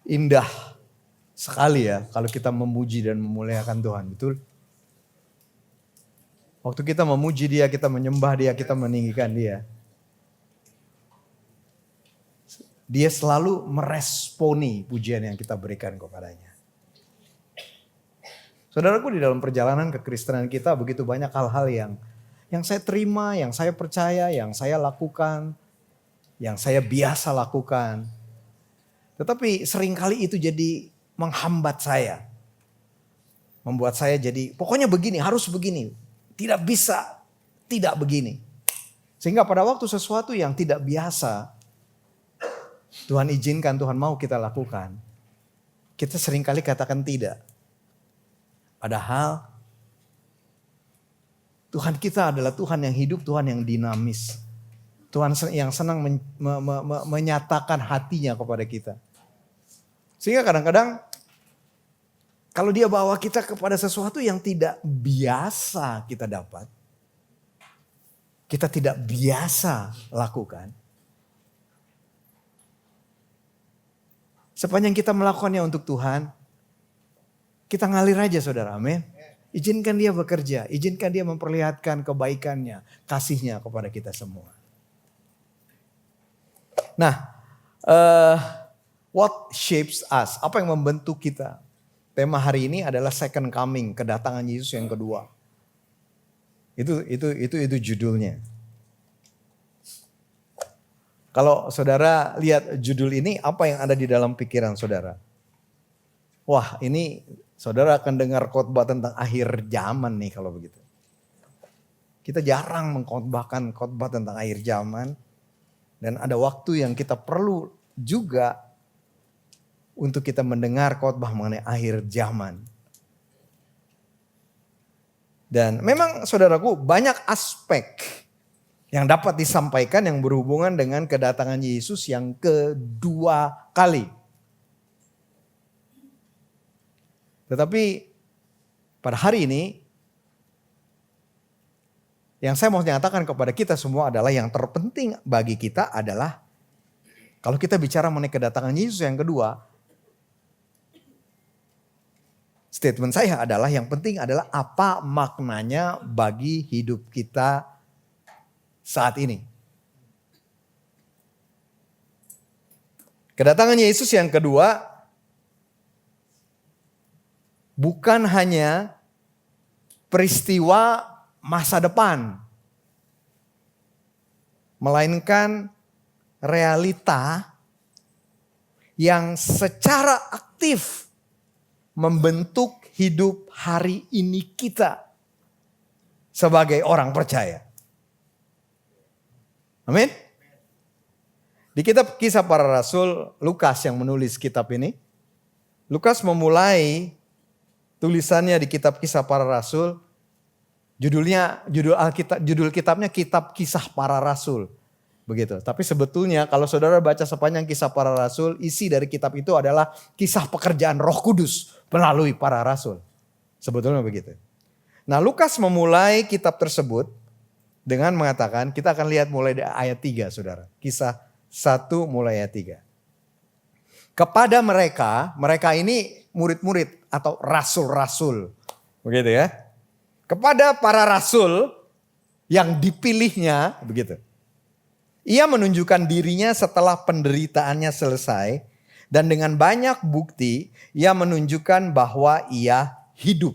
Indah sekali ya kalau kita memuji dan memuliakan Tuhan, betul? Waktu kita memuji Dia, kita menyembah Dia, kita meninggikan Dia. Dia selalu meresponi pujian yang kita berikan kepadanya. Saudaraku, di dalam perjalanan kekristenan kita begitu banyak hal-hal yang saya terima, yang saya percaya, yang saya lakukan, yang saya biasa lakukan. Tetapi seringkali itu jadi menghambat saya. Membuat saya jadi pokoknya begini, harus begini. Tidak bisa, tidak begini. Sehingga pada waktu sesuatu yang tidak biasa, Tuhan izinkan, Tuhan mau kita lakukan. Kita seringkali katakan tidak. Padahal Tuhan kita adalah Tuhan yang hidup, Tuhan yang dinamis. Tuhan yang senang menyatakan hatinya kepada kita. Sehingga kadang-kadang kalau Dia bawa kita kepada sesuatu yang tidak biasa kita dapat, kita tidak biasa lakukan, sepanjang kita melakukannya untuk Tuhan, kita ngalir aja saudara, amin. Izinkan Dia bekerja, izinkan Dia memperlihatkan kebaikannya, kasihnya kepada kita semua. Nah, what shapes us? Apa yang membentuk kita? Tema hari ini adalah second coming, kedatangan Yesus yang kedua. Itu judulnya. Kalau saudara lihat judul ini, apa yang ada di dalam pikiran saudara? Wah, ini saudara akan dengar khotbah tentang akhir zaman nih kalau begitu. Kita jarang mengkhotbahkan khotbah tentang akhir zaman. Dan ada waktu yang kita perlu juga untuk kita mendengar khotbah mengenai akhir zaman. Dan memang saudaraku banyak aspek yang dapat disampaikan yang berhubungan dengan kedatangan Yesus yang kedua kali. Tetapi pada hari ini yang saya mau nyatakan kepada kita semua adalah yang terpenting bagi kita adalah kalau kita bicara mengenai kedatangan Yesus yang kedua, statement saya adalah yang penting adalah apa maknanya bagi hidup kita saat ini. Kedatangan Yesus yang kedua bukan hanya peristiwa masa depan, melainkan realita yang secara aktif membentuk hidup hari ini kita sebagai orang percaya. Amin. Di kitab Kisah Para Rasul, Lukas yang menulis kitab ini, Lukas memulai tulisannya di kitab Kisah Para Rasul, judul kitabnya Kitab Kisah Para Rasul. Begitu. Tapi sebetulnya kalau saudara baca sepanjang Kisah Para Rasul, isi dari kitab itu adalah kisah pekerjaan Roh Kudus melalui para rasul. Sebetulnya begitu. Nah, Lukas memulai kitab tersebut dengan mengatakan, kita akan lihat mulai dari ayat 3 saudara. Kisah 1 mulai ayat 3. Kepada mereka ini murid-murid atau rasul-rasul. Begitu ya. Kepada para rasul yang dipilihnya, begitu. Ia menunjukkan dirinya setelah penderitaannya selesai. Dan dengan banyak bukti, ia menunjukkan bahwa ia hidup.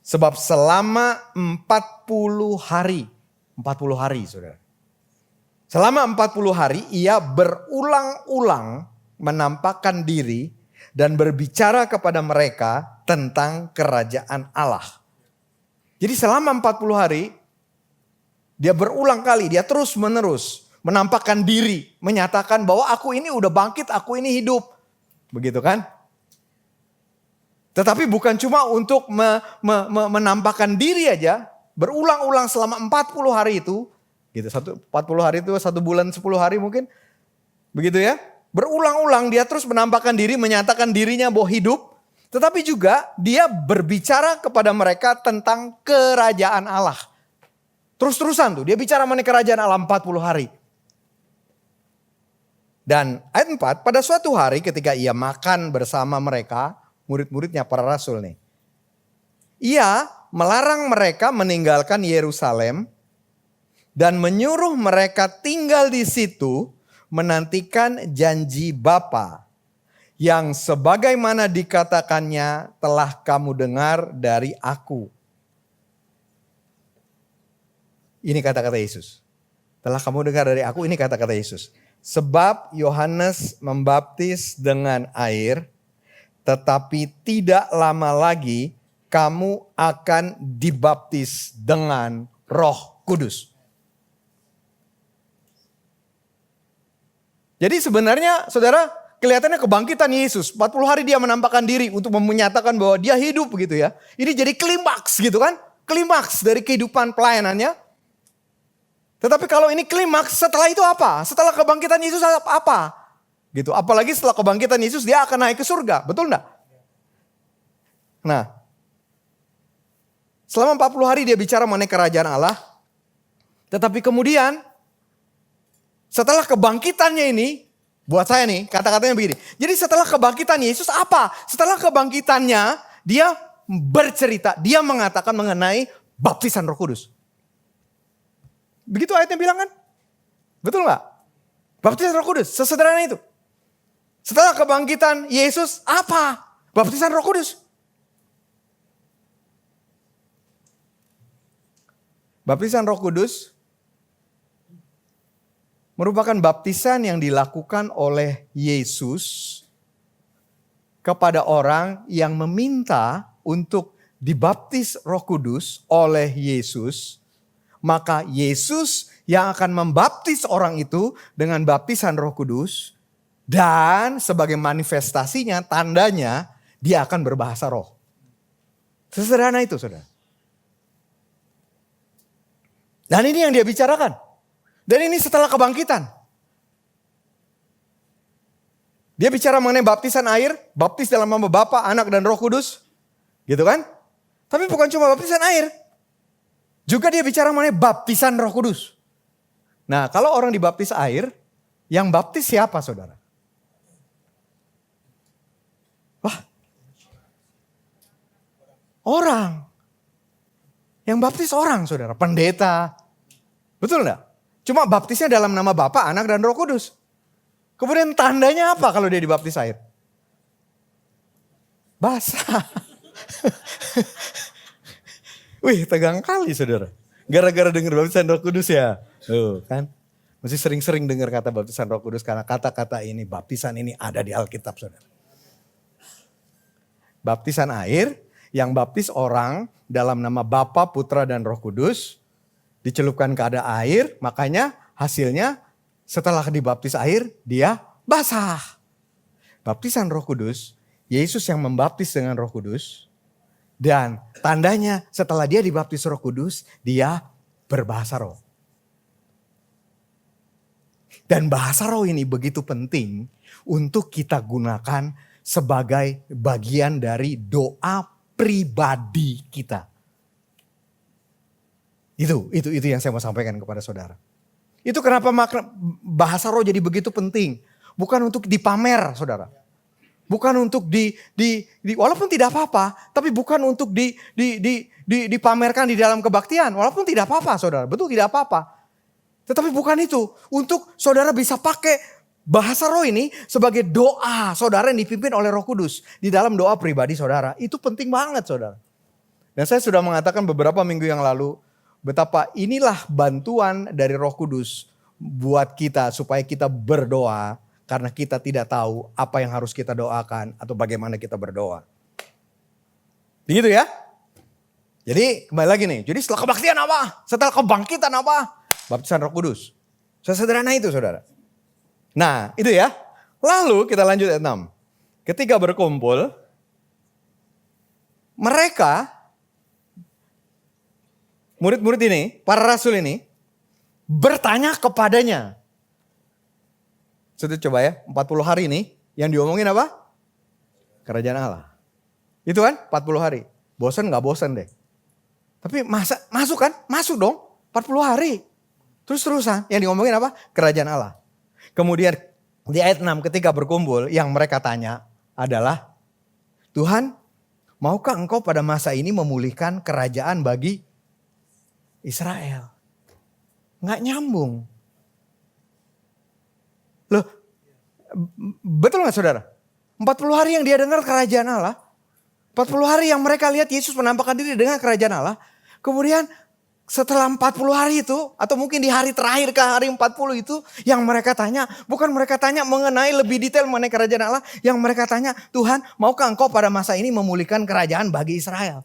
Sebab selama 40 hari saudara. Selama 40 hari ia berulang-ulang menampakkan diri dan berbicara kepada mereka tentang kerajaan Allah. Jadi selama 40 hari dia berulang kali, dia terus menerus menampakkan diri, menyatakan bahwa aku ini udah bangkit, aku ini hidup. Begitu kan? Tetapi bukan cuma untuk menampakkan diri aja, berulang-ulang selama 40 hari itu, gitu. 40 hari itu 1 bulan 10 hari mungkin. Begitu ya? Berulang-ulang dia terus menampakkan diri, menyatakan dirinya bahwa hidup, tetapi juga dia berbicara kepada mereka tentang kerajaan Allah. Terus-terusan tuh dia bicara mengenai kerajaan Allah 40 hari. Dan ayat 4, pada suatu hari ketika ia makan bersama mereka, murid-muridnya para rasul nih. Ia melarang mereka meninggalkan Yerusalem dan menyuruh mereka tinggal di situ menantikan janji Bapa yang sebagaimana dikatakannya telah kamu dengar dari aku. Ini kata-kata Yesus. Telah kamu dengar dari aku, ini kata-kata Yesus. Sebab Yohanes membaptis dengan air, tetapi tidak lama lagi kamu akan dibaptis dengan Roh Kudus. Jadi sebenarnya saudara, kelihatannya kebangkitan Yesus. 40 hari dia menampakkan diri untuk menyatakan bahwa dia hidup gitu ya. Ini jadi klimaks gitu kan. Klimaks dari kehidupan pelayanannya. Tetapi kalau ini klimaks, setelah itu apa? Setelah kebangkitan Yesus apa? Gitu. Apalagi setelah kebangkitan Yesus dia akan naik ke surga. Betul enggak? Nah, selama 40 hari dia bicara mengenai kerajaan Allah. Tetapi kemudian setelah kebangkitannya ini, buat saya nih kata-katanya begini. Jadi setelah kebangkitan Yesus apa? Setelah kebangkitannya dia bercerita, dia mengatakan mengenai baptisan Roh Kudus. Begitu ayatnya bilang kan? Betul gak? Baptisan Roh Kudus, sesederhana itu. Setelah kebangkitan Yesus, apa? Baptisan Roh Kudus. Baptisan Roh Kudus merupakan baptisan yang dilakukan oleh Yesus kepada orang yang meminta untuk dibaptis Roh Kudus oleh Yesus. Maka Yesus yang akan membaptis orang itu dengan baptisan Roh Kudus. Dan sebagai manifestasinya, tandanya dia akan berbahasa roh. Sesederhana itu saudara. Dan ini yang dia bicarakan. Dan ini setelah kebangkitan. Dia bicara mengenai baptisan air. Baptis dalam nama Bapa, Anak dan Roh Kudus. Gitu kan. Tapi bukan cuma baptisan air. Juga dia bicara mengenai baptisan Roh Kudus. Nah, kalau orang dibaptis air, yang baptis siapa saudara? Wah. Orang. Yang baptis orang saudara, pendeta. Betul enggak? Cuma baptisnya dalam nama Bapa, Anak dan Roh Kudus. Kemudian tandanya apa kalau dia dibaptis air? Basah. Wih, tegang kali saudara. Gara-gara dengar baptisan Roh Kudus ya. Kan. Mesti sering-sering dengar kata baptisan Roh Kudus. Karena kata-kata ini, baptisan ini ada di Alkitab saudara. Baptisan air yang baptis orang dalam nama Bapa, Putra dan Roh Kudus. Dicelupkan ke ada air, makanya hasilnya setelah dibaptis air dia basah. Baptisan Roh Kudus, Yesus yang membaptis dengan Roh Kudus. Dan tandanya setelah dia dibaptis Roh Kudus, dia berbahasa roh. Dan bahasa roh ini begitu penting untuk kita gunakan sebagai bagian dari doa pribadi kita. Itu yang saya mau sampaikan kepada saudara. Itu kenapa makna bahasa roh jadi begitu penting. Bukan untuk dipamer saudara. Bukan untuk walaupun tidak apa-apa, tapi bukan untuk dipamerkan di dalam kebaktian. Walaupun tidak apa-apa saudara, betul tidak apa-apa. Tetapi bukan itu, untuk saudara bisa pakai bahasa roh ini sebagai doa saudara yang dipimpin oleh Roh Kudus. Di dalam doa pribadi saudara, itu penting banget saudara. Dan saya sudah mengatakan beberapa minggu yang lalu, betapa inilah bantuan dari Roh Kudus buat kita supaya kita berdoa. Karena kita tidak tahu apa yang harus kita doakan atau bagaimana kita berdoa. Begitu ya. Jadi kembali lagi nih. Jadi setelah kebaktian apa? Setelah kebangkitan apa? Baptisan Roh Kudus. Sesederhana itu saudara. Nah itu ya. Lalu kita lanjut ayat 6. Ketika berkumpul. Mereka. Murid-murid ini. Para rasul ini. Bertanya kepadanya. Sudah coba ya, 40 hari ini yang diomongin apa? Kerajaan Allah. Itu kan 40 hari. Bosan gak bosan deh. Tapi masuk kan? Masuk dong 40 hari. Terus-terusan yang diomongin apa? Kerajaan Allah. Kemudian Di ayat 6 ketika berkumpul yang mereka tanya adalah, Tuhan, maukah engkau pada masa ini memulihkan kerajaan bagi Israel? Nggak nyambung. Loh, betul nggak saudara? 40 hari yang dia dengar kerajaan Allah. 40 hari yang mereka lihat Yesus menampakkan diri dengan kerajaan Allah. Kemudian setelah 40 hari itu, atau mungkin di hari terakhir ke hari 40 itu, yang mereka tanya, bukan mereka tanya mengenai lebih detail mengenai kerajaan Allah. Yang mereka tanya, Tuhan maukah engkau pada masa ini memulihkan kerajaan bagi Israel?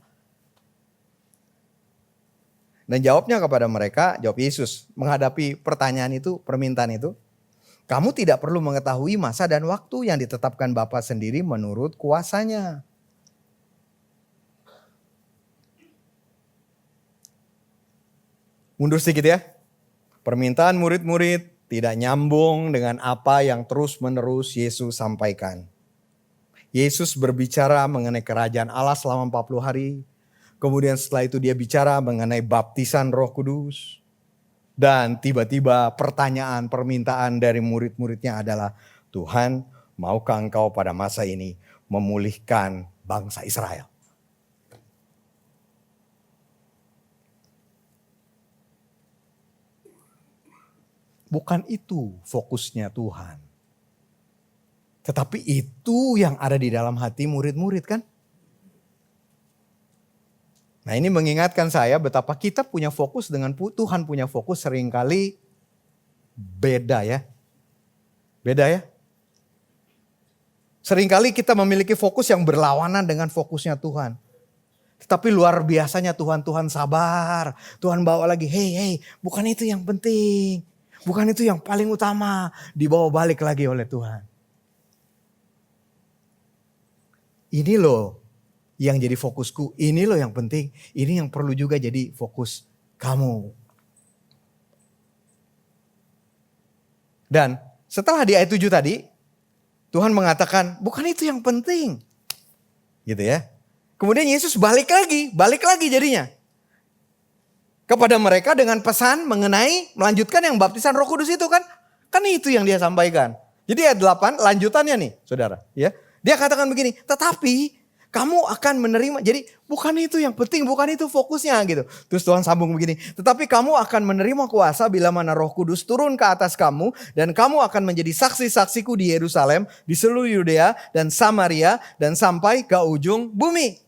Dan jawabnya kepada mereka, jawab Yesus menghadapi pertanyaan itu, permintaan itu. Kamu tidak perlu mengetahui masa dan waktu yang ditetapkan Bapa sendiri menurut kuasanya. Mundur sedikit ya. Permintaan murid-murid tidak nyambung dengan apa yang terus-menerus Yesus sampaikan. Yesus berbicara mengenai kerajaan Allah selama 40 hari. Kemudian setelah itu dia bicara mengenai baptisan Roh Kudus. Dan tiba-tiba pertanyaan, permintaan dari murid-muridnya adalah, Tuhan, maukah engkau pada masa ini memulihkan bangsa Israel? Bukan itu fokusnya Tuhan. Tetapi itu yang ada di dalam hati murid-murid kan? Nah ini mengingatkan saya betapa kita punya fokus dengan Tuhan punya fokus seringkali beda ya. Beda ya. Seringkali kita memiliki fokus yang berlawanan dengan fokusnya Tuhan. Tetapi luar biasanya Tuhan sabar. Tuhan bawa lagi, hey, bukan itu yang penting. Bukan itu yang paling utama. Dibawa balik lagi oleh Tuhan. Ini loh yang jadi fokusku. Ini loh yang penting. Ini yang perlu juga jadi fokus kamu. Dan setelah di ayat 7 tadi, Tuhan mengatakan bukan itu yang penting. Gitu ya. Kemudian Yesus balik lagi jadinya. Kepada mereka dengan pesan mengenai melanjutkan yang baptisan Roh Kudus itu kan. Kan itu yang dia sampaikan. Jadi ayat 8 lanjutannya nih saudara. Ya, dia katakan begini, tetapi kamu akan menerima. Jadi bukan itu yang penting, bukan itu fokusnya gitu. Terus Tuhan sambung begini, tetapi kamu akan menerima kuasa bila mana Roh Kudus turun ke atas kamu. Dan kamu akan menjadi saksi-saksiku di Yerusalem, di seluruh Yudea dan Samaria dan sampai ke ujung bumi.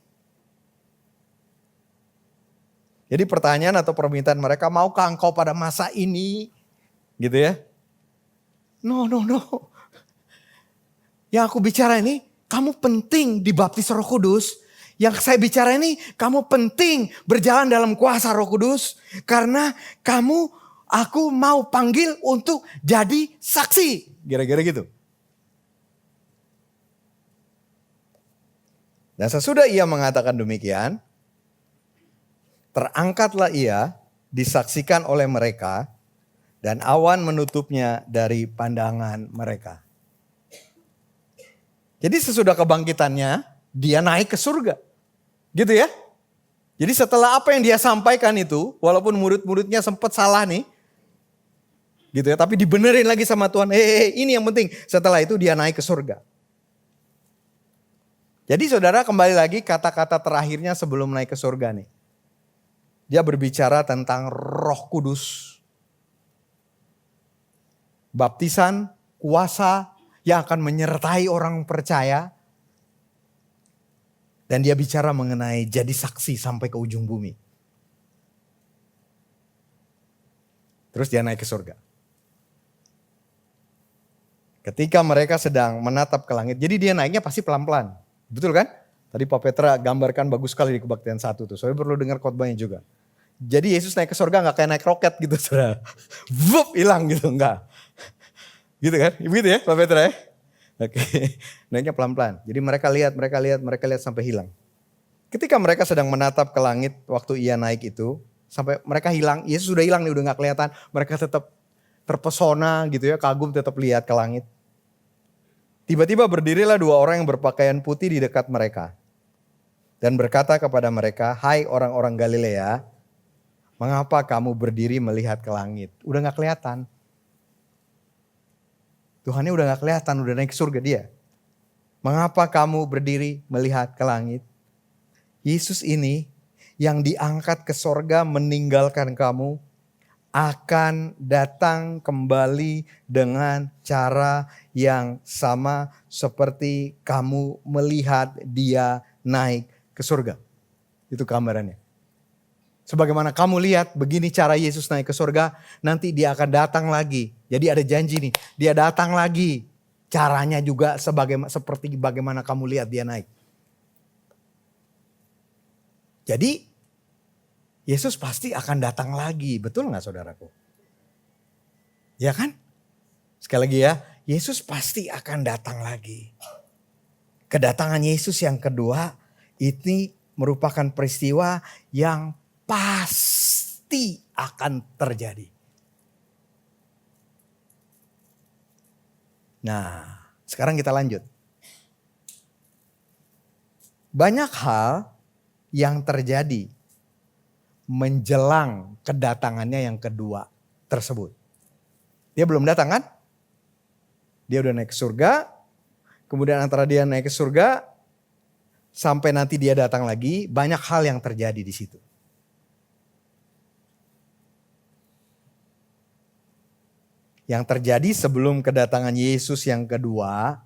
Jadi pertanyaan atau permintaan mereka, maukah engkau pada masa ini? Gitu ya. No. Yang aku bicara ini, kamu penting dibaptis Roh Kudus. Yang saya bicara ini, kamu penting berjalan dalam kuasa Roh Kudus. Karena aku mau panggil untuk jadi saksi. Kira-kira gitu. Dan sesudah ia mengatakan demikian, terangkatlah ia, disaksikan oleh mereka, dan awan menutupnya dari pandangan mereka. Jadi sesudah kebangkitannya, dia naik ke surga. Gitu ya. Jadi setelah apa yang dia sampaikan itu, walaupun murid-muridnya sempat salah nih. Gitu ya, tapi dibenerin lagi sama Tuhan. Ini yang penting. Setelah itu dia naik ke surga. Jadi saudara kembali lagi kata-kata terakhirnya sebelum naik ke surga nih. Dia berbicara tentang Roh Kudus. Baptisan, kuasa yang akan menyertai orang percaya. Dan dia bicara mengenai jadi saksi sampai ke ujung bumi. Terus dia naik ke surga. Ketika mereka sedang menatap ke langit. Jadi dia naiknya pasti pelan-pelan. Betul kan? Tadi Pak Petra gambarkan bagus sekali di kebaktian 1 tuh. Soalnya perlu dengar khotbahnya juga. Jadi Yesus naik ke surga gak kayak naik roket gitu saudara. Vup hilang gitu, enggak. Gitu kan? Begitu ya Pak Petra ya? Oke. Naiknya pelan-pelan. Jadi mereka lihat sampai hilang. Ketika mereka sedang menatap ke langit waktu ia naik itu. Sampai mereka hilang, Yesus sudah hilang nih udah gak kelihatan. Mereka tetap terpesona gitu ya, kagum tetap lihat ke langit. Tiba-tiba berdirilah 2 orang yang berpakaian putih di dekat mereka. Dan berkata kepada mereka, hai orang-orang Galilea. Mengapa kamu berdiri melihat ke langit? Udah gak kelihatan. Tuhannya udah gak kelihatan, udah naik ke surga dia. Mengapa kamu berdiri melihat ke langit? Yesus ini yang diangkat ke sorga meninggalkan kamu akan datang kembali dengan cara yang sama seperti kamu melihat dia naik ke surga. Itu gambarannya. Sebagaimana kamu lihat begini cara Yesus naik ke surga, nanti dia akan datang lagi. Jadi ada janji nih, dia datang lagi. Caranya juga seperti bagaimana kamu lihat dia naik. Jadi Yesus pasti akan datang lagi, betul gak saudaraku? Ya kan? Sekali lagi ya, Yesus pasti akan datang lagi. Kedatangan Yesus yang kedua, ini merupakan peristiwa yang pasti akan terjadi. Nah, sekarang kita lanjut. Banyak hal yang terjadi menjelang kedatangannya yang kedua tersebut. Dia belum datang kan? Dia udah naik ke surga. Kemudian antara dia naik ke surga sampai nanti dia datang lagi, banyak hal yang terjadi di situ. Yang terjadi sebelum kedatangan Yesus yang kedua,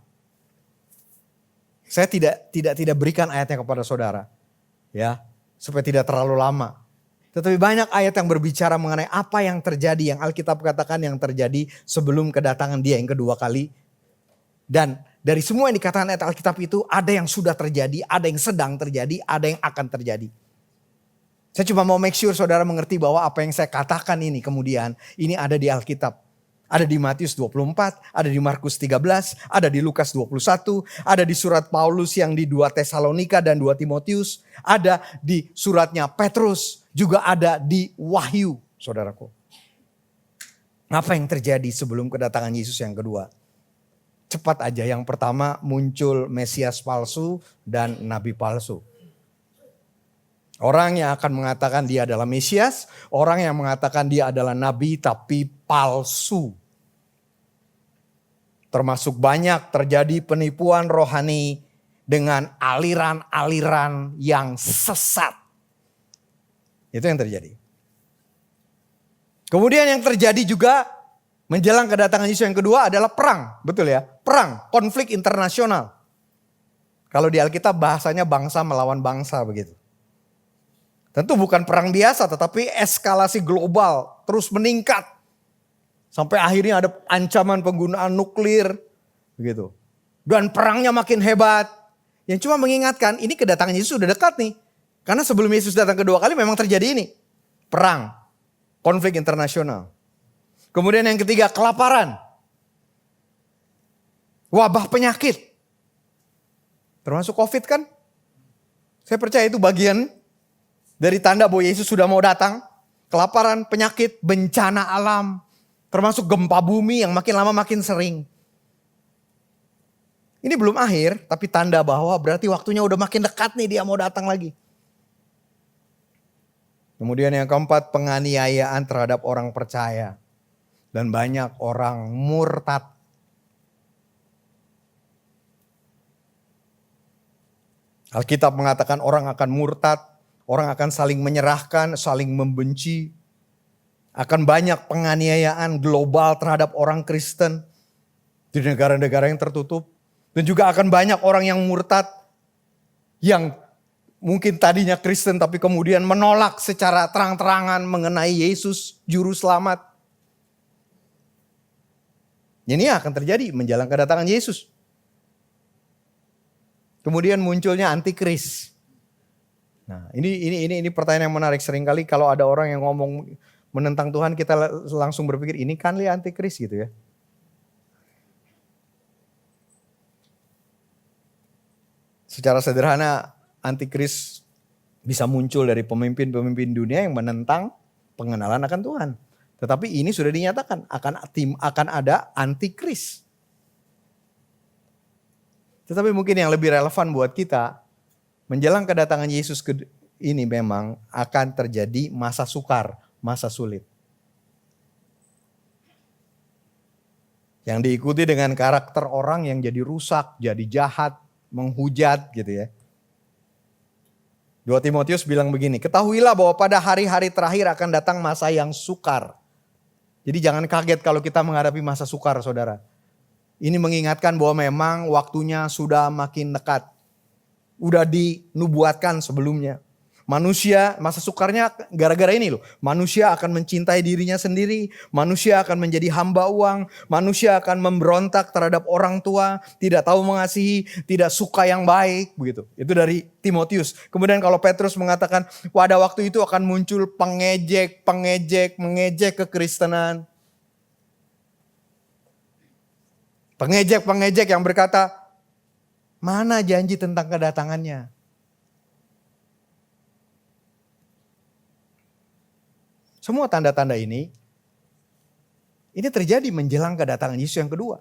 saya tidak berikan ayatnya kepada saudara, ya, supaya tidak terlalu lama. Tetapi banyak ayat yang berbicara mengenai apa yang terjadi, yang Alkitab katakan yang terjadi sebelum kedatangan dia yang kedua kali. Dan dari semua yang dikatakan ayat Alkitab itu, ada yang sudah terjadi, ada yang sedang terjadi, ada yang akan terjadi. Saya cuma mau make sure saudara mengerti bahwa apa yang saya katakan ini kemudian, ini ada di Alkitab. Ada di Matius 24, ada di Markus 13, ada di Lukas 21, ada di surat Paulus yang di 2 Tesalonika dan 2 Timotius, ada di suratnya Petrus, juga ada di Wahyu, saudaraku. Apa yang terjadi sebelum kedatangan Yesus yang kedua? Cepat aja, yang pertama muncul Mesias palsu dan Nabi palsu. Orang yang akan mengatakan dia adalah Mesias, orang yang mengatakan dia adalah Nabi tapi palsu. Termasuk banyak terjadi penipuan rohani dengan aliran-aliran yang sesat. Itu yang terjadi. Kemudian yang terjadi juga menjelang kedatangan Yesus yang kedua adalah perang. Betul ya? Perang, konflik internasional. Kalau di Alkitab bahasanya bangsa melawan bangsa begitu. Tentu bukan perang biasa tetapi eskalasi global terus meningkat. Sampai akhirnya ada ancaman penggunaan nuklir begitu. Dan perangnya makin hebat. Yang cuma mengingatkan ini kedatangan Yesus sudah dekat nih. Karena sebelum Yesus datang kedua kali memang terjadi ini. Perang, konflik internasional. Kemudian yang ketiga kelaparan. Wabah penyakit. Termasuk COVID kan? Saya percaya itu bagian dari tanda bahwa Yesus sudah mau datang. Kelaparan, penyakit, bencana alam. Termasuk gempa bumi yang makin lama makin sering. Ini belum akhir, tapi tanda bahwa berarti waktunya udah makin dekat nih dia mau datang lagi. Kemudian yang keempat, penganiayaan terhadap orang percaya. Dan banyak orang murtad. Alkitab mengatakan orang akan murtad, orang akan saling menyerahkan, saling membenci. Akan banyak penganiayaan global terhadap orang Kristen di negara-negara yang tertutup. Dan juga akan banyak orang yang murtad yang mungkin tadinya Kristen tapi kemudian menolak secara terang-terangan mengenai Yesus Juru Selamat. Ini akan terjadi menjelang kedatangan Yesus. Kemudian munculnya antikris. Nah, ini pertanyaan yang menarik. Seringkali kalau ada orang yang ngomong menentang Tuhan kita langsung berpikir ini kan antikris gitu ya. Secara sederhana antikris bisa muncul dari pemimpin-pemimpin dunia yang menentang pengenalan akan Tuhan. Tetapi ini sudah dinyatakan akan ada antikris. Tetapi mungkin yang lebih relevan buat kita menjelang kedatangan Yesus ini memang akan terjadi masa sukar. Masa sulit. Yang diikuti dengan karakter orang yang jadi rusak, jadi jahat, menghujat gitu ya. 2 Timotius bilang begini, ketahuilah bahwa pada hari-hari terakhir akan datang masa yang sukar. Jadi jangan kaget kalau kita menghadapi masa sukar, saudara. Ini mengingatkan bahwa memang waktunya sudah makin dekat. Udah dinubuatkan sebelumnya. Manusia, masa sukarnya gara-gara ini loh. Manusia akan mencintai dirinya sendiri. Manusia akan menjadi hamba uang. Manusia akan memberontak terhadap orang tua. Tidak tahu mengasihi, tidak suka yang baik. Begitu. Itu dari Timotius. Kemudian kalau Petrus mengatakan, pada waktu itu akan muncul mengejek kekristenan. Pengejek yang berkata, mana janji tentang kedatangannya? Semua tanda-tanda ini terjadi menjelang kedatangan Yesus yang kedua.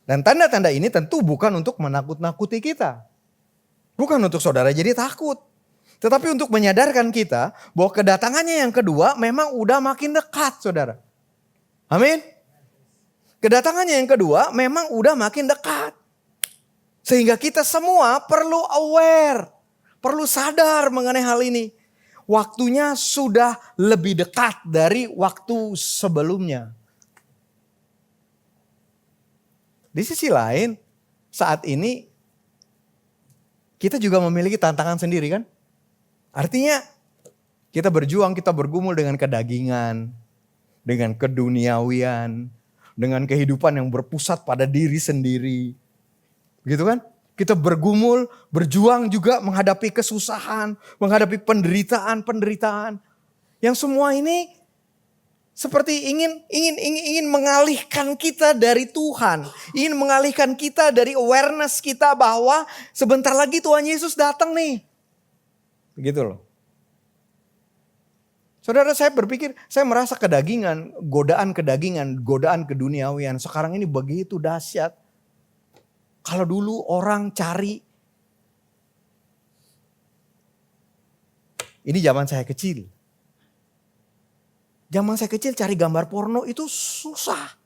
Dan tanda-tanda ini tentu bukan untuk menakut-nakuti kita. Bukan untuk saudara jadi takut. Tetapi untuk menyadarkan kita bahwa kedatangannya yang kedua memang udah makin dekat, saudara. Amin. Kedatangannya yang kedua memang udah makin dekat. Sehingga kita semua perlu aware. Perlu sadar mengenai hal ini. Waktunya sudah lebih dekat dari waktu sebelumnya. Di sisi lain, saat ini kita juga memiliki tantangan sendiri kan? Artinya kita berjuang, kita bergumul dengan kedagingan, dengan keduniawian, dengan kehidupan yang berpusat pada diri sendiri. Gitu kan? Kita bergumul, berjuang juga menghadapi kesusahan, menghadapi penderitaan. Yang semua ini seperti ingin mengalihkan kita dari Tuhan. Ingin mengalihkan kita dari awareness kita bahwa sebentar lagi Tuhan Yesus datang nih. Begitu loh. Saudara, saya berpikir, saya merasa godaan keduniawian. Sekarang ini begitu dahsyat. Kalau dulu orang cari, ini zaman saya kecil. Zaman saya kecil cari gambar porno itu susah.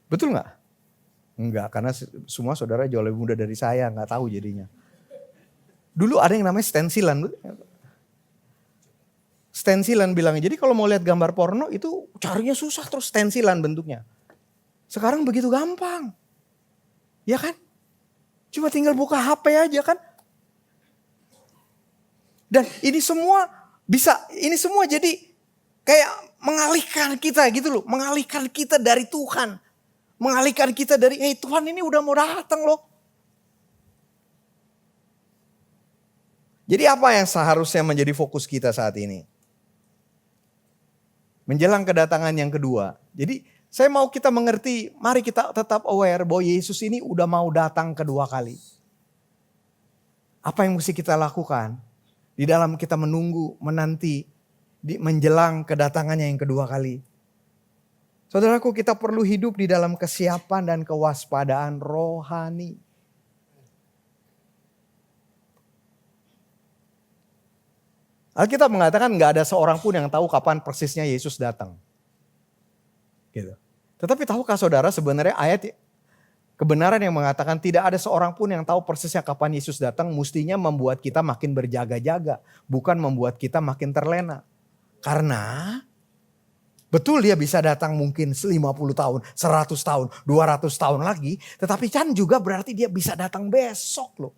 Betul gak? Enggak, karena semua saudara jauh lebih muda dari saya, gak tahu jadinya. Dulu ada yang namanya stensilan. Stensilan bilangnya, jadi kalau mau lihat gambar porno itu carinya susah terus stensilan bentuknya. Sekarang begitu gampang. Ya kan? Cuma tinggal buka HP aja kan? Dan ini semua jadi kayak mengalihkan kita gitu loh. Mengalihkan kita dari Tuhan. Mengalihkan kita dari, Tuhan ini udah mau datang loh. Jadi apa yang seharusnya menjadi fokus kita saat ini? Menjelang kedatangan yang kedua. Jadi saya mau kita mengerti, mari kita tetap aware bahwa Yesus ini udah mau datang kedua kali. Apa yang mesti kita lakukan? Di dalam kita menunggu, menanti, menjelang kedatangannya yang kedua kali. Saudaraku, kita perlu hidup di dalam kesiapan dan kewaspadaan rohani. Alkitab mengatakan gak ada seorang pun yang tahu kapan persisnya Yesus datang. Gitu. Tetapi tahukah saudara sebenarnya ayat kebenaran yang mengatakan tidak ada seorang pun yang tahu persisnya kapan Yesus datang mestinya membuat kita makin berjaga-jaga. Bukan membuat kita makin terlena. Karena betul dia bisa datang mungkin 50 tahun, 100 tahun, 200 tahun lagi. Tetapi kan juga berarti dia bisa datang besok loh.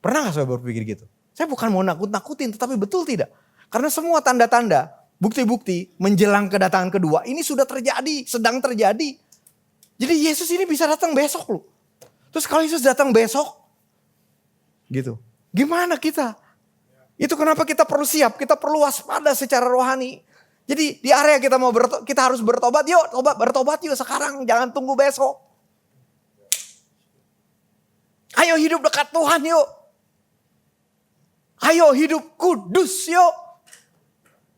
Pernah gak saya berpikir gitu? Saya bukan mau nakut-nakutin tetapi betul tidak? Karena semua tanda-tanda, bukti-bukti menjelang kedatangan kedua ini sudah terjadi, sedang terjadi. Jadi Yesus ini bisa datang besok loh. Terus kalau Yesus datang besok, gitu. Gimana kita? Itu kenapa kita perlu siap, kita perlu waspada secara rohani. Jadi di area kita harus bertobat, bertobat yuk sekarang, jangan tunggu besok. Ayo hidup dekat Tuhan yuk. Ayo hidup kudus yuk.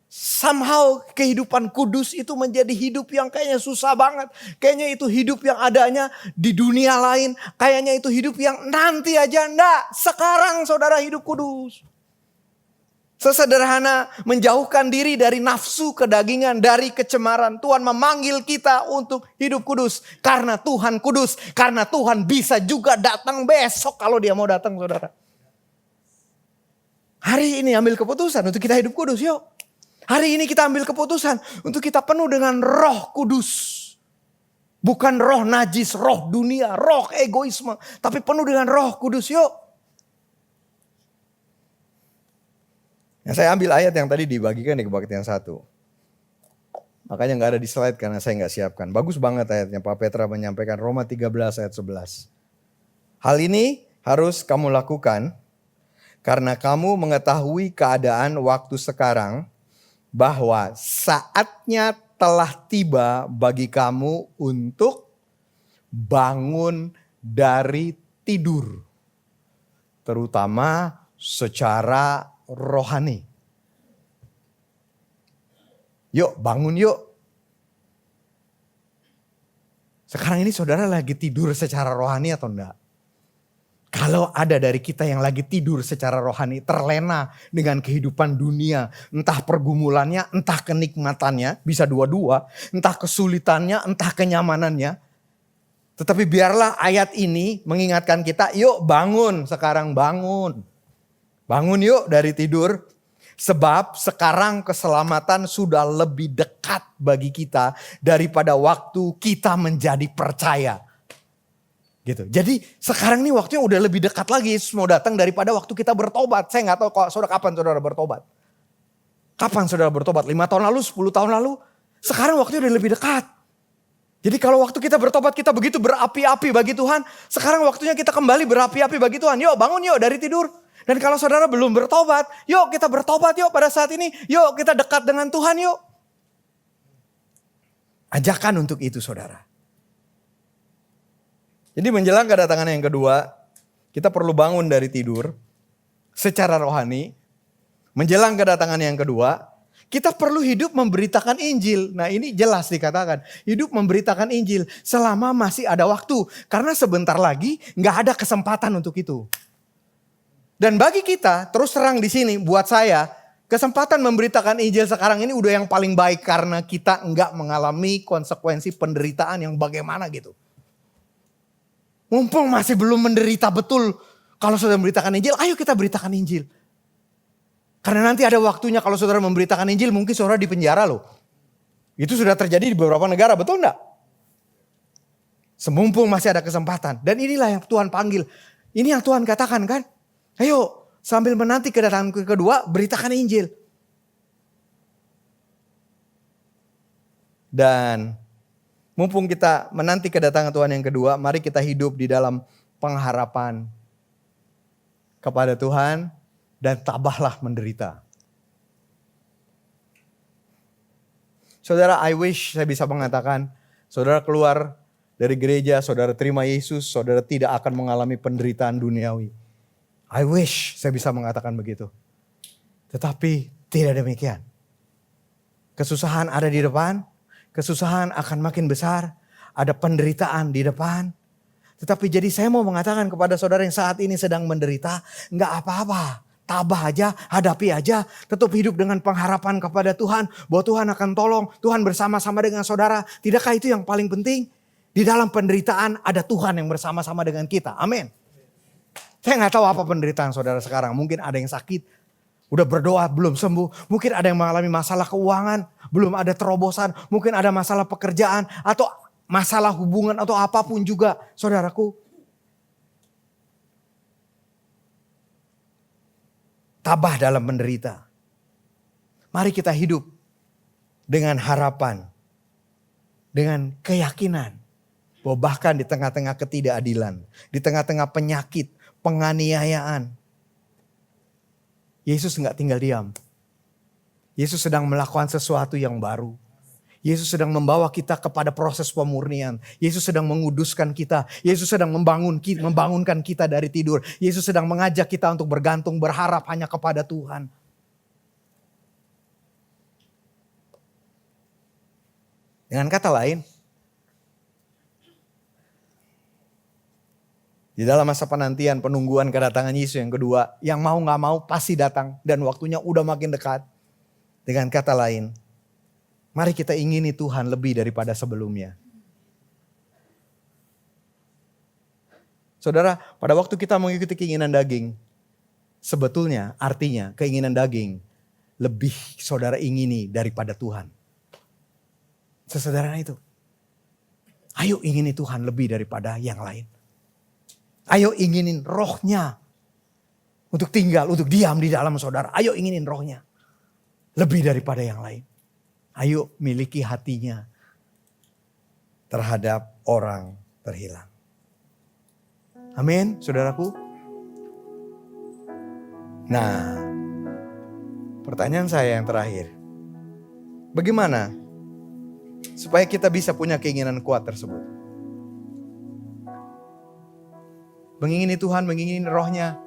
Somehow kehidupan kudus itu menjadi hidup yang kayaknya susah banget. Kayaknya itu hidup yang adanya di dunia lain. Kayaknya itu hidup yang nanti aja. Enggak, sekarang saudara hidup kudus. Sesederhana menjauhkan diri dari nafsu kedagingan, dari kecemaran. Tuhan memanggil kita untuk hidup kudus. Karena Tuhan kudus. Karena Tuhan bisa juga datang besok kalau dia mau datang, saudara. Hari ini ambil keputusan untuk kita hidup kudus, yuk. Hari ini kita ambil keputusan untuk kita penuh dengan Roh Kudus. Bukan roh najis, roh dunia, roh egoisme. Tapi penuh dengan Roh Kudus, yuk. Nah, saya ambil ayat yang tadi dibagikan di Kebaktian 1. Makanya gak ada di slide karena saya gak siapkan. Bagus banget ayatnya, Pak Petra menyampaikan Roma 13 ayat 11. Hal ini harus kamu lakukan karena kamu mengetahui keadaan waktu sekarang, bahwa saatnya telah tiba bagi kamu untuk bangun dari tidur. Terutama secara rohani. Yuk bangun yuk. Sekarang ini saudara lagi tidur secara rohani atau enggak? Kalau ada dari kita yang lagi tidur secara rohani, terlena dengan kehidupan dunia, entah pergumulannya, entah kenikmatannya, bisa dua-dua, entah kesulitannya, entah kenyamanannya. Tetapi biarlah ayat ini mengingatkan kita, yuk bangun, sekarang bangun. Bangun yuk dari tidur, sebab sekarang keselamatan sudah lebih dekat bagi kita daripada waktu kita menjadi percaya. Gitu. Jadi sekarang ini waktunya udah lebih dekat lagi, Yesus mau datang daripada waktu kita bertobat. Saya gak tahu kapan saudara bertobat. Kapan saudara bertobat? 5 tahun lalu, 10 tahun lalu? Sekarang waktunya udah lebih dekat. Jadi kalau waktu kita bertobat kita begitu berapi-api bagi Tuhan. Sekarang waktunya kita kembali berapi-api bagi Tuhan. Yuk bangun yuk dari tidur. Dan kalau saudara belum bertobat, yuk kita bertobat yuk pada saat ini. Yuk kita dekat dengan Tuhan yuk. Ajakan untuk itu saudara. Jadi menjelang kedatangan yang kedua, kita perlu bangun dari tidur secara rohani. Menjelang kedatangan yang kedua, kita perlu hidup memberitakan Injil. Nah ini jelas dikatakan, hidup memberitakan Injil selama masih ada waktu. Karena sebentar lagi gak ada kesempatan untuk itu. Dan bagi kita, terus terang di sini buat saya, kesempatan memberitakan Injil sekarang ini udah yang paling baik karena kita enggak mengalami konsekuensi penderitaan yang bagaimana gitu. Mumpung masih belum menderita betul, kalau sudah memberitakan Injil, ayo kita beritakan Injil. Karena nanti ada waktunya kalau saudara memberitakan Injil, mungkin saudara di penjara loh. Itu sudah terjadi di beberapa negara, betul enggak? Semumpung masih ada kesempatan. Dan inilah yang Tuhan panggil. Ini yang Tuhan katakan kan. Ayo sambil menanti kedatangan kedua beritakan Injil. Dan mumpung kita menanti kedatangan Tuhan yang kedua, mari kita hidup di dalam pengharapan kepada Tuhan dan tabahlah menderita. Saudara, I wish saya bisa mengatakan, saudara keluar dari gereja, saudara terima Yesus, saudara tidak akan mengalami penderitaan duniawi. I wish saya bisa mengatakan begitu. Tetapi tidak demikian. Kesusahan ada di depan. Kesusahan akan makin besar. Ada penderitaan di depan. Tetapi jadi saya mau mengatakan kepada saudara yang saat ini sedang menderita. Enggak apa-apa. Tabah aja, hadapi aja. Tetap hidup dengan pengharapan kepada Tuhan. Bahwa Tuhan akan tolong. Tuhan bersama-sama dengan saudara. Tidakkah itu yang paling penting? Di dalam penderitaan ada Tuhan yang bersama-sama dengan kita. Amin. Saya gak tahu apa penderitaan saudara sekarang. Mungkin ada yang sakit, udah berdoa belum sembuh. Mungkin ada yang mengalami masalah keuangan, belum ada terobosan. Mungkin ada masalah pekerjaan atau masalah hubungan atau apapun juga saudaraku. Tabah dalam menderita. Mari kita hidup dengan harapan, dengan keyakinan. Bahwa bahkan di tengah-tengah ketidakadilan, di tengah-tengah penyakit, penganiayaan, Yesus enggak tinggal diam. Yesus sedang melakukan sesuatu yang baru. Yesus sedang membawa kita kepada proses pemurnian. Yesus sedang menguduskan kita. Yesus sedang membangunkan kita dari tidur. Yesus sedang mengajak kita untuk bergantung, berharap hanya kepada Tuhan. Dengan kata lain, Di dalam masa penantian, penungguan kedatangan Yesus yang kedua, yang mau gak mau pasti datang dan waktunya udah makin dekat. Dengan kata lain, mari kita ingini Tuhan lebih daripada sebelumnya. Saudara, pada waktu kita mengikuti keinginan daging, sebetulnya artinya keinginan daging lebih saudara ingini daripada Tuhan. Sesederhana itu. Ayo ingini Tuhan lebih daripada yang lain. Ayo inginin rohnya untuk tinggal, untuk diam di dalam saudara. Ayo inginin rohnya lebih daripada yang lain. Ayo miliki hatinya terhadap orang terhilang. Amin, saudaraku. Nah, pertanyaan saya yang terakhir. Bagaimana supaya kita bisa punya keinginan kuat tersebut? Mengingini Tuhan, mengingini rohnya,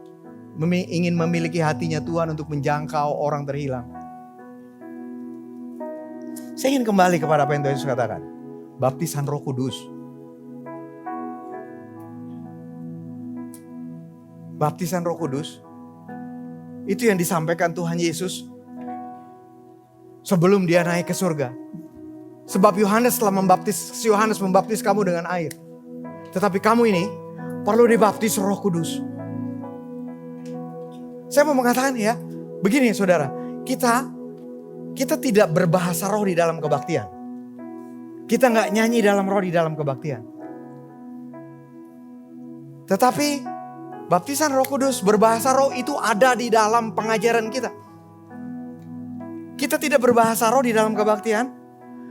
ingin memiliki hatinya Tuhan untuk menjangkau orang terhilang. Saya ingin kembali kepada apa yang Tuhan Yesus katakan. Baptisan Roh Kudus. Baptisan Roh Kudus itu yang disampaikan Tuhan Yesus sebelum dia naik ke surga. Sebab Yohanes membaptis kamu dengan air. Tetapi kamu ini perlu dibaptis Roh Kudus. Saya mau mengatakan ya, begini saudara, kita tidak berbahasa roh di dalam kebaktian. Kita nggak nyanyi dalam roh di dalam kebaktian. Tetapi baptisan Roh Kudus, berbahasa roh itu ada di dalam pengajaran kita. Kita tidak berbahasa roh di dalam kebaktian.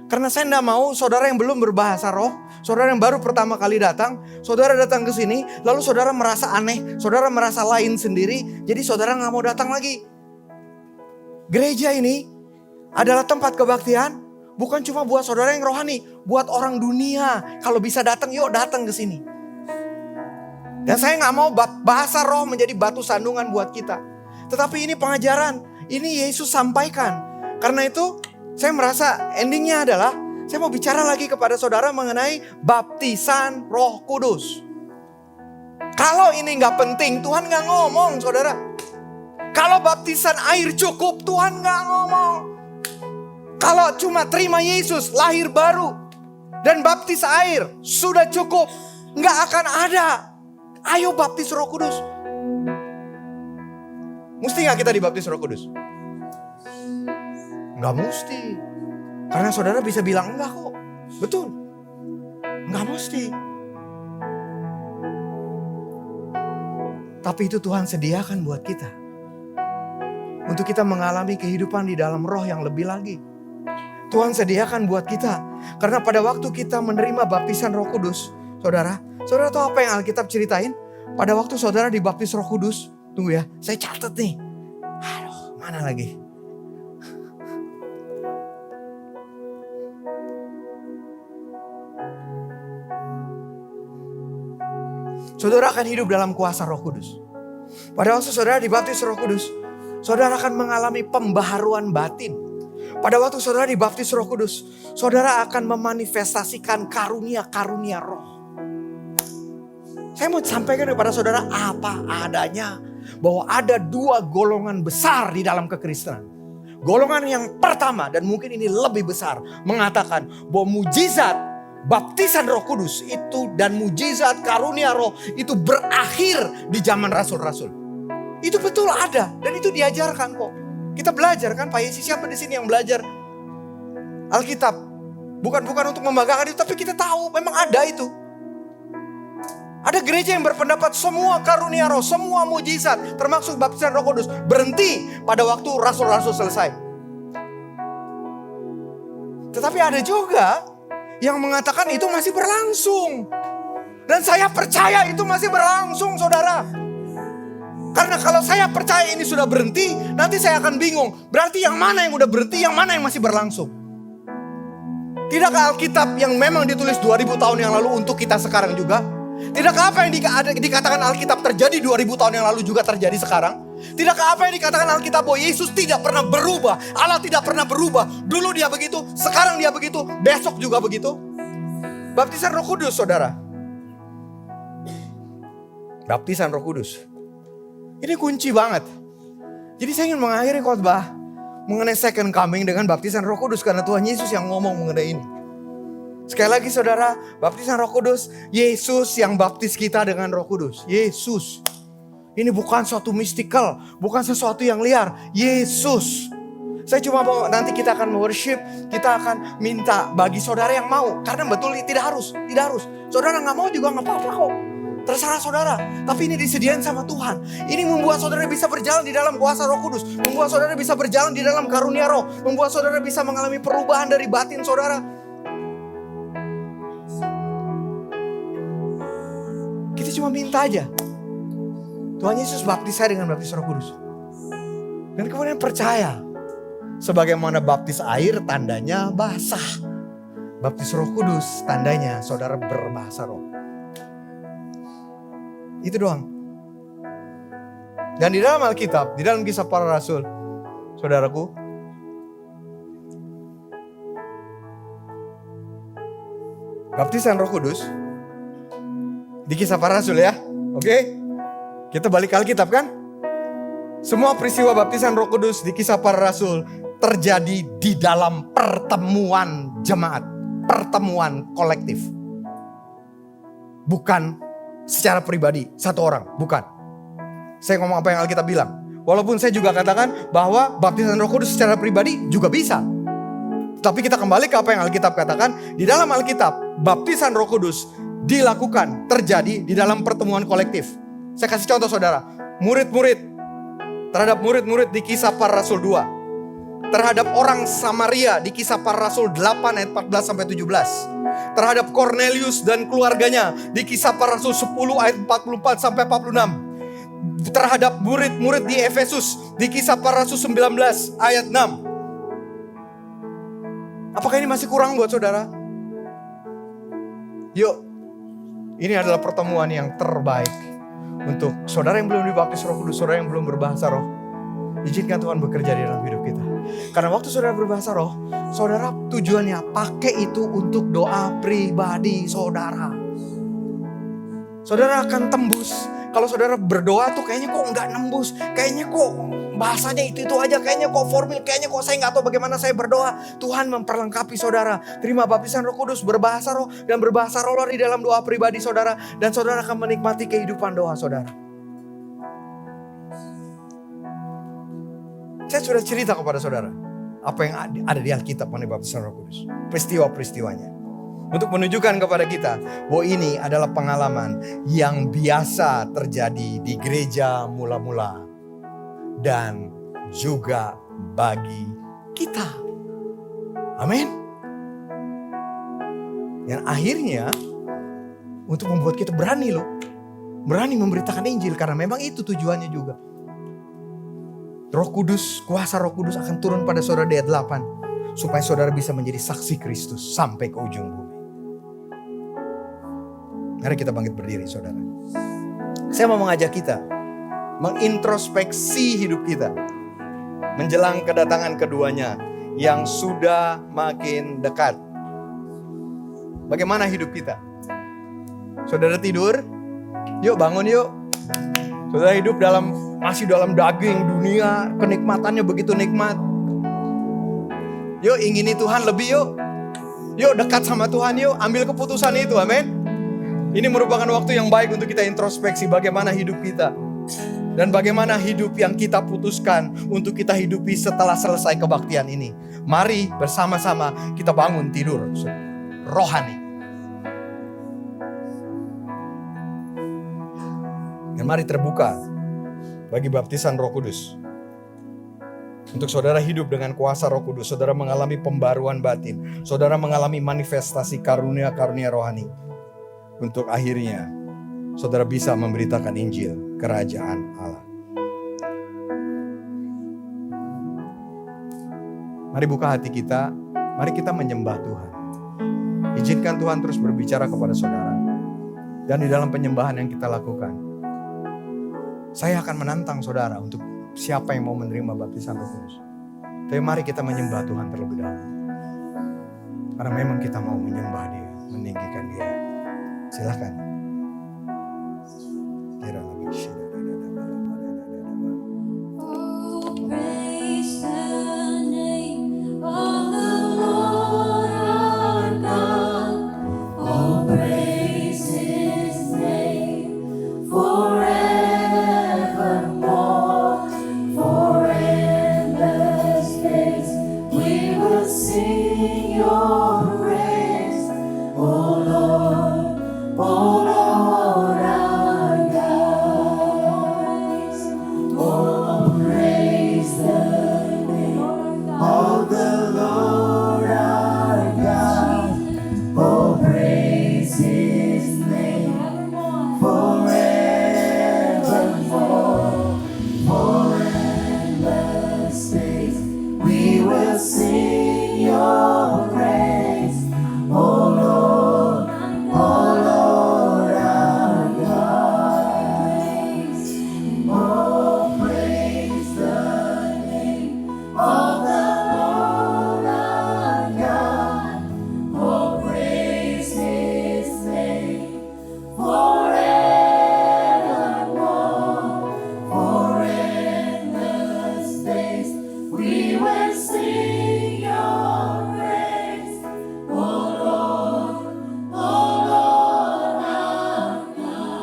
Karena saya tidak mau saudara yang belum berbahasa roh, saudara yang baru pertama kali datang, saudara datang ke sini, lalu saudara merasa aneh, saudara merasa lain sendiri, jadi saudara gak mau datang lagi. Gereja ini adalah tempat kebaktian, bukan cuma buat saudara yang rohani, buat orang dunia. Kalau bisa datang, yuk datang ke sini. Dan saya gak mau bahasa roh menjadi batu sandungan buat kita. Tetapi ini pengajaran, ini Yesus sampaikan. Karena itu saya merasa endingnya adalah saya mau bicara lagi kepada saudara mengenai baptisan Roh Kudus. Kalau ini gak penting, Tuhan gak ngomong saudara. Kalau baptisan air cukup, Tuhan gak ngomong. Kalau cuma terima Yesus, lahir baru, dan baptis air, sudah cukup. Gak akan ada. Ayo baptis Roh Kudus. Mesti gak kita dibaptis Roh Kudus? Gak mesti. Karena saudara bisa bilang enggak kok. Betul. Gak mesti. Tapi itu Tuhan sediakan buat kita. Untuk kita mengalami kehidupan di dalam roh yang lebih lagi. Tuhan sediakan buat kita. Karena pada waktu kita menerima baptisan Roh Kudus, saudara tahu apa yang Alkitab ceritain? Pada waktu saudara dibaptis Roh Kudus, tunggu ya, saya catat nih. Aduh, mana lagi? Saudara akan hidup dalam kuasa Roh Kudus. Pada waktu saudara dibaptis Roh Kudus, saudara akan mengalami pembaharuan batin. Pada waktu saudara dibaptis Roh Kudus, saudara akan memanifestasikan karunia-karunia roh. Saya mau sampaikan kepada saudara apa adanya. Bahwa ada dua golongan besar di dalam kekristenan. Golongan yang pertama dan mungkin ini lebih besar. Mengatakan bahwa mujizat baptisan Roh Kudus itu dan mujizat karunia roh itu berakhir di zaman rasul-rasul. Itu betul ada dan itu diajarkan kok. Kita belajar kan Pak Yesus, siapa di sini yang belajar Alkitab? Bukan untuk membanggakan itu, tapi kita tahu memang ada itu. Ada gereja yang berpendapat semua karunia roh, semua mujizat, termasuk baptisan Roh Kudus, berhenti pada waktu rasul-rasul selesai. Tetapi ada juga yang mengatakan itu masih berlangsung. Dan saya percaya itu masih berlangsung saudara. Karena kalau saya percaya ini sudah berhenti, nanti saya akan bingung. Berarti yang mana yang udah berhenti, yang mana yang masih berlangsung? Tidakkah Alkitab yang memang ditulis 2000 tahun yang lalu untuk kita sekarang juga? Tidakkah apa yang dikatakan Alkitab terjadi 2000 tahun yang lalu juga terjadi sekarang? Tidakkah apa yang dikatakan Alkitab bahwa Yesus tidak pernah berubah, Allah tidak pernah berubah, dulu dia begitu, sekarang dia begitu, besok juga begitu? Baptisan Roh Kudus saudara. Baptisan Roh Kudus. Ini kunci banget. Jadi saya ingin mengakhiri khotbah mengenai second coming dengan baptisan Roh Kudus. Karena Tuhan Yesus yang ngomong mengenai ini. Sekali lagi saudara, baptisan Roh Kudus, Yesus yang baptis kita dengan Roh Kudus. Yesus. Ini bukan suatu mistikal, bukan sesuatu yang liar. Yesus. Saya cuma mau nanti kita akan worship, kita akan minta bagi saudara yang mau. Karena betul tidak harus. Saudara gak mau juga gak apa-apa kok. Terserah saudara. Tapi ini disediakan sama Tuhan. Ini membuat saudara bisa berjalan di dalam kuasa Roh Kudus. Membuat saudara bisa berjalan di dalam karunia Roh. Membuat saudara bisa mengalami perubahan dari batin saudara. Kita cuma minta aja. Tuhan Yesus baptis saya dengan baptis Roh Kudus. Dan kemudian percaya. Sebagaimana baptis air tandanya basah. Baptis Roh Kudus tandanya saudara berbahasa roh. Itu doang. Dan di dalam Alkitab, di dalam Kisah Para Rasul, saudaraku, baptisan Roh Kudus di Kisah Para Rasul ya. Oke? Kita balik ke Alkitab kan? Semua peristiwa baptisan Roh Kudus di Kisah Para Rasul terjadi di dalam pertemuan jemaat, pertemuan kolektif. Bukan secara pribadi, satu orang, bukan. Saya ngomong apa yang Alkitab bilang. Walaupun saya juga katakan bahwa baptisan Roh Kudus secara pribadi juga bisa. Tapi kita kembali ke apa yang Alkitab katakan. Di dalam Alkitab, baptisan Roh Kudus dilakukan, terjadi di dalam pertemuan kolektif. Saya kasih contoh saudara. Terhadap murid-murid di Kisah Para Rasul 2. Terhadap orang Samaria di Kisah Para Rasul 8 ayat 14-17. Terhadap Cornelius dan keluarganya di Kisah Para Rasul 10 ayat 44-46. Terhadap murid-murid di Efesus di Kisah Para Rasul 19 ayat 6. Apakah ini masih kurang buat saudara? Yuk, ini adalah pertemuan yang terbaik untuk saudara yang belum dibaptis Roh Kudus, saudara yang belum berbahasa roh. Izinkan Tuhan bekerja di dalam hidup kita. Karena waktu saudara berbahasa roh, saudara tujuannya pakai itu untuk doa pribadi saudara. Saudara akan tembus. Kalau saudara berdoa tuh kayaknya kok nggak nembus. Kayaknya kok bahasanya itu aja. Kayaknya kok formil. Kayaknya kok saya nggak tahu bagaimana saya berdoa. Tuhan memperlengkapi saudara. Terima baptisan Roh Kudus, berbahasa roh. Dan berbahasa roh di dalam doa pribadi saudara. Dan saudara akan menikmati kehidupan doa saudara. Saya sudah cerita kepada saudara apa yang ada di Alkitab mengenai baptisan Roh Kudus. Peristiwa-peristiwanya. Untuk menunjukkan kepada kita bahwa ini adalah pengalaman yang biasa terjadi di gereja mula-mula. Dan juga bagi kita. Amin. Dan akhirnya untuk membuat kita berani loh. Berani memberitakan Injil karena memang itu tujuannya juga. Roh Kudus, kuasa Roh Kudus akan turun pada saudara di ayat 8. Supaya saudara bisa menjadi saksi Kristus sampai ke ujung bumi. Mari kita bangkit berdiri saudara. Saya mau mengajak kita mengintrospeksi hidup kita. Menjelang kedatangan keduanya yang sudah makin dekat. Bagaimana hidup kita? Saudara tidur? Yuk bangun yuk. Saudara hidup masih dalam daging dunia, kenikmatannya begitu nikmat. Yuk ingini Tuhan lebih yuk. Yuk dekat sama Tuhan yuk, ambil keputusan itu, amin. Ini merupakan waktu yang baik untuk kita introspeksi bagaimana hidup kita. Dan bagaimana hidup yang kita putuskan untuk kita hidupi setelah selesai kebaktian ini. Mari bersama-sama kita bangun tidur rohani. Dan mari terbuka bagi baptisan Roh Kudus. Untuk saudara hidup dengan kuasa Roh Kudus, saudara mengalami pembaruan batin, saudara mengalami manifestasi karunia-karunia rohani. Untuk akhirnya saudara bisa memberitakan Injil kerajaan Allah. Mari buka hati kita, mari kita menyembah Tuhan. Izinkan Tuhan terus berbicara kepada saudara. Dan di dalam penyembahan yang kita lakukan, saya akan menantang saudara untuk siapa yang mau menerima baptisan Roh Kudus. Tapi mari kita menyembah Tuhan terlebih dahulu. Karena memang kita mau menyembah Dia, meninggikan Dia. Silakan. Praise the name of the Lord our God. Oh, praise His name forevermore. For endless days we will sing Your praise. Oh Lord our God. Oh, praise the name of the Lord our God. Oh, praise His name forevermore. For endless days we will sing Your praise. Oh Lord our God. Oh, praise the name of the Lord our God. Oh, praise His name forevermore. For endless days we will sing Your praise. Oh Lord our God.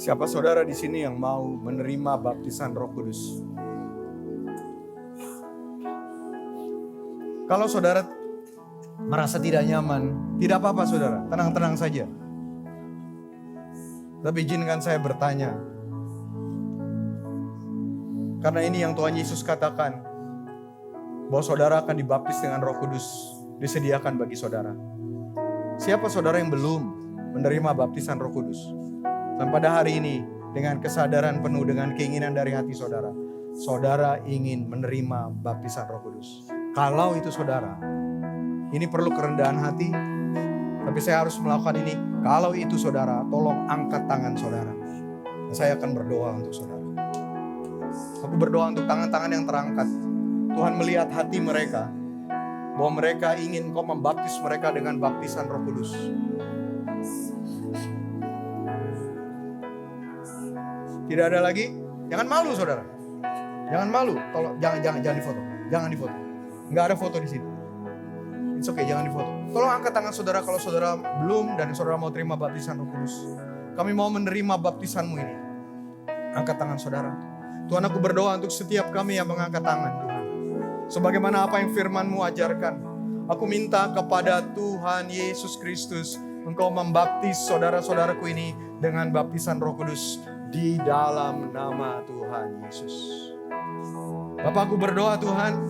Siapa saudara di sini yang mau menerima baptisan Roh Kudus? Kalau saudara merasa tidak nyaman, tidak apa-apa saudara, tenang-tenang saja. Tapi izinkan saya bertanya. Karena ini yang Tuhan Yesus katakan, bahwa saudara akan dibaptis dengan Roh Kudus, disediakan bagi saudara. Siapa saudara yang belum menerima baptisan Roh Kudus? Dan pada hari ini, dengan kesadaran penuh, dengan keinginan dari hati saudara, saudara ingin menerima baptisan Roh Kudus. Kalau itu saudara, ini perlu kerendahan hati, tapi saya harus melakukan ini. Kalau itu saudara, tolong angkat tangan saudara. Dan saya akan berdoa untuk saudara. Aku berdoa untuk tangan-tangan yang terangkat. Tuhan melihat hati mereka, bahwa mereka ingin Kau membaptis mereka dengan baptisan Roh Kudus. Tidak ada lagi? Jangan malu saudara. Jangan malu. Tolong jangan difoto. Jangan difoto. Enggak ada foto di sini. It's okay, jangan difoto. Tolong angkat tangan saudara kalau saudara belum dan saudara mau terima baptisan Roh Kudus. Kami mau menerima baptisanmu ini. Angkat tangan saudara. Tuhan, aku berdoa untuk setiap kami yang mengangkat tangan Tuhan. Sebagaimana apa yang firman-Mu ajarkan. Aku minta kepada Tuhan Yesus Kristus, Engkau membaptis saudara-saudaraku ini dengan baptisan Roh Kudus. Di dalam nama Tuhan Yesus. Bapak, aku berdoa Tuhan,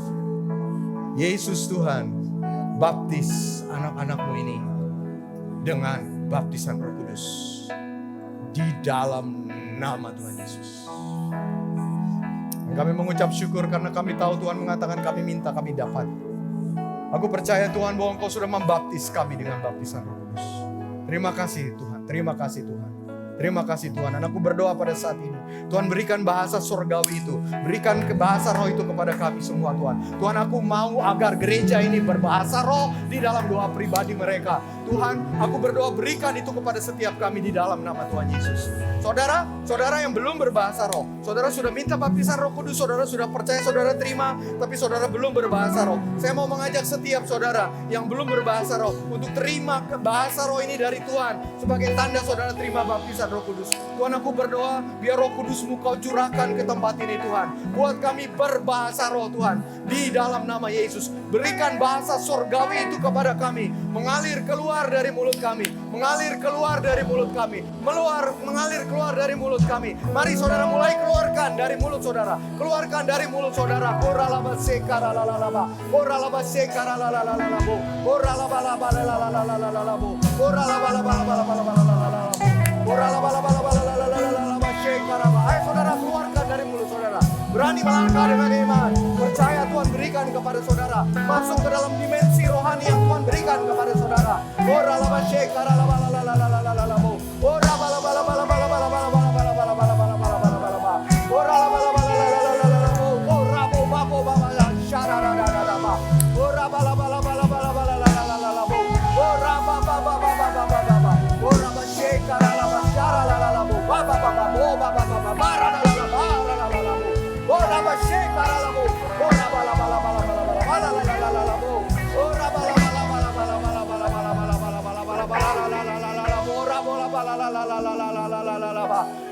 Yesus Tuhan, baptis anak-anak-Mu ini dengan baptisan Roh Kudus. Di dalam nama Tuhan Yesus. Dan kami mengucap syukur karena kami tahu Tuhan mengatakan kami minta, kami dapat. Aku percaya Tuhan bahwa Engkau sudah membaptis kami dengan baptisan Roh Kudus. Terima kasih Tuhan, terima kasih Tuhan. Terima kasih Tuhan. Dan aku berdoa pada saat ini, Tuhan berikan bahasa surgawi itu, berikan bahasa roh itu kepada kami semua Tuhan. Tuhan, aku mau agar gereja ini berbahasa roh di dalam doa pribadi mereka. Tuhan, aku berdoa berikan itu kepada setiap kami di dalam nama Tuhan Yesus. Saudara yang belum berbahasa roh, saudara sudah minta baptisan Roh Kudus, saudara sudah percaya, saudara terima, tapi saudara belum berbahasa roh. Saya mau mengajak setiap saudara yang belum berbahasa roh untuk terima bahasa roh ini dari Tuhan sebagai tanda saudara terima baptisan Roh Kudus. Tuhan, aku berdoa biar Roh Kudus-Mu Kau curahkan ke tempat ini Tuhan. Buat kami berbahasa roh Tuhan. Di dalam nama Yesus. Berikan bahasa surgawi itu kepada kami. Mengalir keluar dari mulut kami. Mengalir keluar dari mulut kami. Mengalir keluar dari mulut kami. Mari saudara mulai keluarkan dari mulut saudara. Keluarkan dari mulut saudara. Koralaba sekara lalalaba. Koralaba sekara lalalalabo. Koralaba lalalalalalabo. Koralaba lalalalalalabo. Ayo saudara keluarkan dari mulut saudara. Berani melangkah dengan iman. Percaya Tuhan berikan kepada saudara. Masuk ke dalam dimensi rohani yang Tuhan berikan kepada saudara.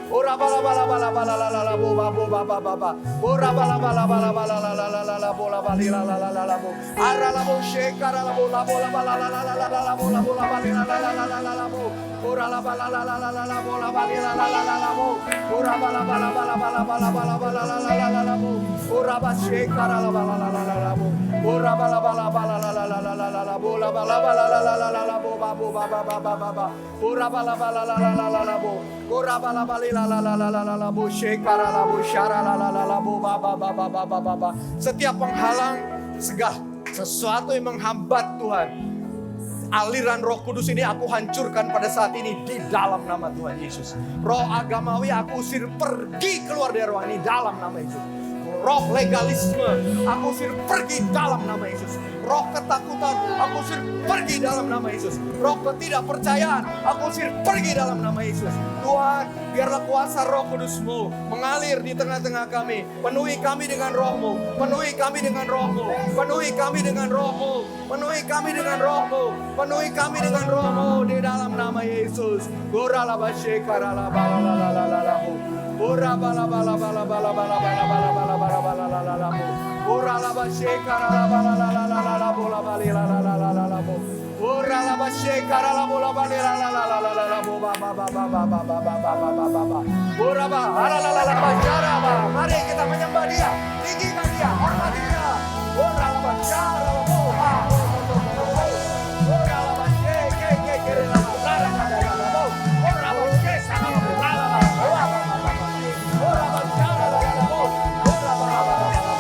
Ora bala bala bala bala la la la bo ba bo ba ba ba ba. Ora bala bala bala bala la la la la la bo la bali la la la la la bo. Ara la bo shekara la bo la bo la bala la la la la la bo la bo la bali la la la la la la bo. Ora la bala la la la la la bo la bali la la la la la bo. Ora bala bala bala bala bala bala bala la la la la la bo. Ora ba shekara la bala la la la la bo. Ora bala bala bala la la la la la la la bo la bala bala la la la la la bo ba bo ba ba ba ba ba ba. Ora bala bala la la la la la bo. Ora bala bali la la la la la la la bo shekara la bo shara la la la la bo ba ba ba ba ba ba ba ba. Setiap penghalang segala sesuatu yang menghambat Tuhan, aliran Roh Kudus ini aku hancurkan pada saat ini di dalam nama Tuhan Yesus. Roh agamawi aku usir pergi keluar dari ruang ini dalam nama Yesus. Roh legalisme aku usir pergi dalam nama Yesus. Roh ketakutan aku usir pergi dalam nama Yesus. Roh ketidakpercayaan aku usir pergi dalam nama Yesus. Tuhan, biarlah kuasa Roh Kudus-Mu mengalir di tengah-tengah kami. Penuhi kami dengan Roh-Mu. Penuhi kami dengan Roh-Mu. Penuhi kami dengan Roh-Mu. Penuhi kami dengan Roh-Mu. Penuhi kami dengan Roh-Mu di dalam nama Yesus. Gorala basyekara la bala la la la la la. Ora bala bala bala bala bala bala bala bala bala bala la la la. Ora la basyekara la bala la la la la la bola bali la la la la la la. Ora la basyekara la bola bali la la la la la la la ba ba ba ba ba ba ba ba ba ba ba ba. Ora ba la la la la basyara ba. Mari kita menyembah Dia, tinggikan Dia, hormati Dia. Ora la basyara la bola. Ora la basyekara la la la la la la. Ora basyekara la la la la. Ora basyara la la la. Ora ba ba ba ba ba.